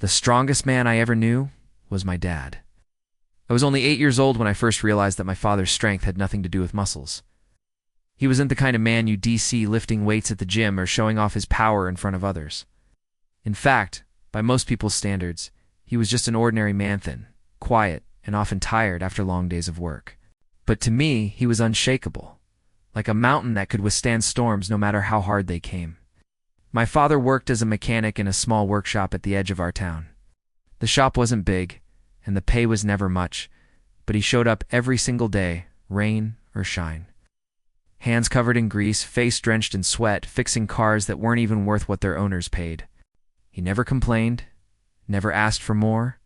The strongest man I ever knew was my dad. I was only 8 years old when I first realized that my father's strength had nothing to do with muscles. He wasn't the kind of man you see lifting weights at the gym or showing off his power in front of others. In fact, by most people's standards, he was just an ordinary man-thin, quiet, and often tired after long days of work. But to me, he was unshakable, like a mountain that could withstand storms no matter how hard they came. My father worked as a mechanic in a small workshop at the edge of our town. The shop wasn't big, and the pay was never much, but he showed up every single day, rain or shine. Hands covered in grease, face drenched in sweat, fixing cars that weren't even worth what their owners paid. He never complained, never asked for more,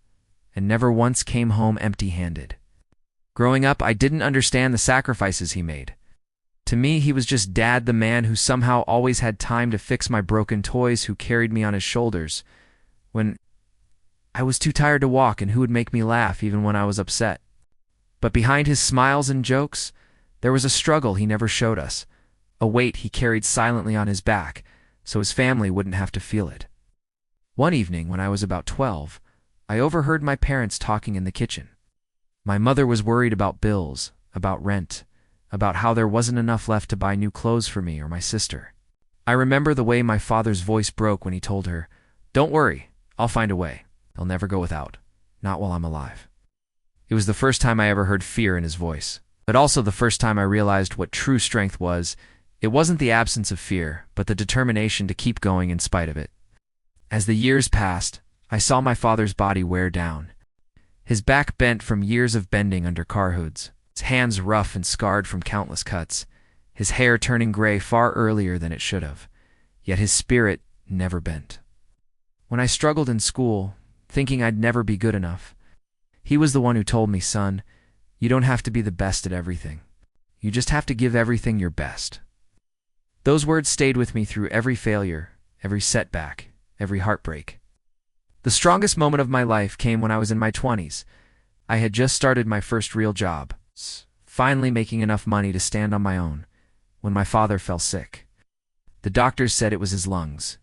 and never once came home empty-handed. Growing up, I didn't understand the sacrifices he made. To me, he was just Dad, the man who somehow always had time to fix my broken toys, who carried me on his shoulders when I was too tired to walk, and who would make me laugh even when I was upset. But behind his smiles and jokes, there was a struggle he never showed us, a weight he carried silently on his back so his family wouldn't have to feel it. One evening, when I was about 12, I overheard my parents talking in the kitchen. My mother was worried about bills, about rent, about how there wasn't enough left to buy new clothes for me or my sister. I remember the way my father's voice broke when he told her, "Don't worry, I'll find a way. They'll never go without, not while I'm alive." It was the first time I ever heard fear in his voice, but also the first time I realized what true strength was. It wasn't the absence of fear, but the determination to keep going in spite of it. As the years passed, I saw my father's body wear down. His back bent from years of bending under car hoods, his hands rough and scarred from countless cuts, his hair turning gray far earlier than it should have, yet his spirit never bent. When I struggled in school, thinking I'd never be good enough, he was the one who told me, "Son, you don't have to be the best at everything. You just have to give everything your best." Those words stayed with me through every failure, every setback, every heartbreak. The strongest moment of my life came when I was in my 20s. I had just started my first real job, finally making enough money to stand on my own, when my father fell sick. The doctors said it was his lungs,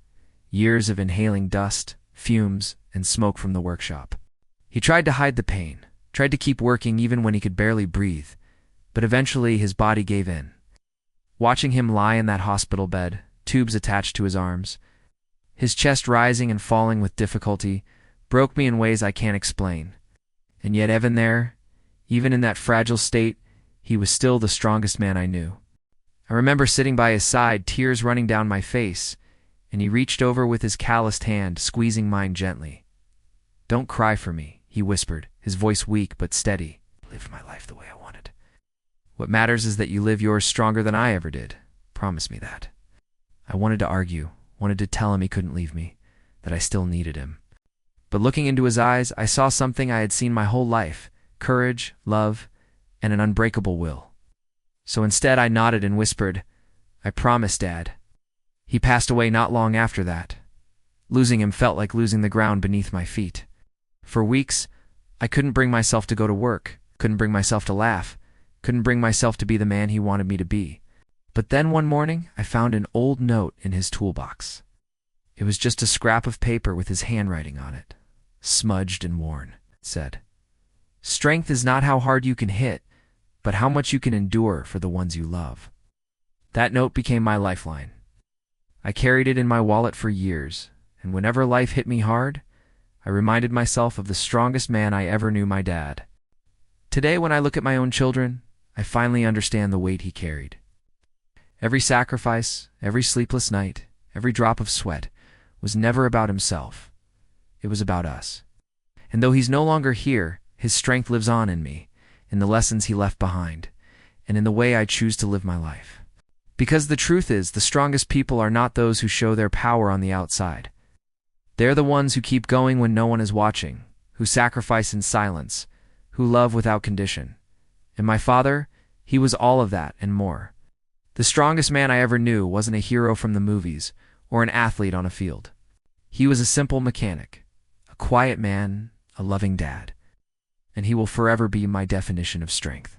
years of inhaling dust, fumes, and smoke from the workshop. He tried to hide the pain, tried to keep working even when he could barely breathe, but eventually his body gave in. Watching him lie in that hospital bed, tubes attached to his arms, his chest rising and falling with difficulty, broke me in ways I can't explain. And yet even there, even in that fragile state, he was still the strongest man I knew. I remember sitting by his side, tears running down my face, and he reached over with his calloused hand, squeezing mine gently. "Don't cry for me," he whispered, his voice weak but steady. "I lived my life the way I wanted. What matters is that you live yours stronger than I ever did. Promise me that." I wanted to argue, wanted to tell him he couldn't leave me, that I still needed him. But looking into his eyes, I saw something I had seen my whole life: courage, love, and an unbreakable will. So instead I nodded and whispered, "I promise, Dad." He passed away not long after that. Losing him felt like losing the ground beneath my feet. For weeks, I couldn't bring myself to go to work, couldn't bring myself to laugh, couldn't bring myself to be the man he wanted me to be. But then one morning, I found an old note in his toolbox. It was just a scrap of paper with his handwriting on it, smudged and worn. It said, "Strength is not how hard you can hit, but how much you can endure for the ones you love." That note became my lifeline. I carried it in my wallet for years, and whenever life hit me hard, I reminded myself of the strongest man I ever knew, my dad. Today, when I look at my own children, I finally understand the weight he carried. Every sacrifice, every sleepless night, every drop of sweat was never about himself. It was about us. And though he's no longer here, his strength lives on in me, in the lessons he left behind, and in the way I choose to live my life. Because the truth is, the strongest people are not those who show their power on the outside. They're the ones who keep going when no one is watching, who sacrifice in silence, who love without condition. And my father, he was all of that and more. The strongest man I ever knew wasn't a hero from the movies or an athlete on a field. He was a simple mechanic, a quiet man, a loving dad, and he will forever be my definition of strength.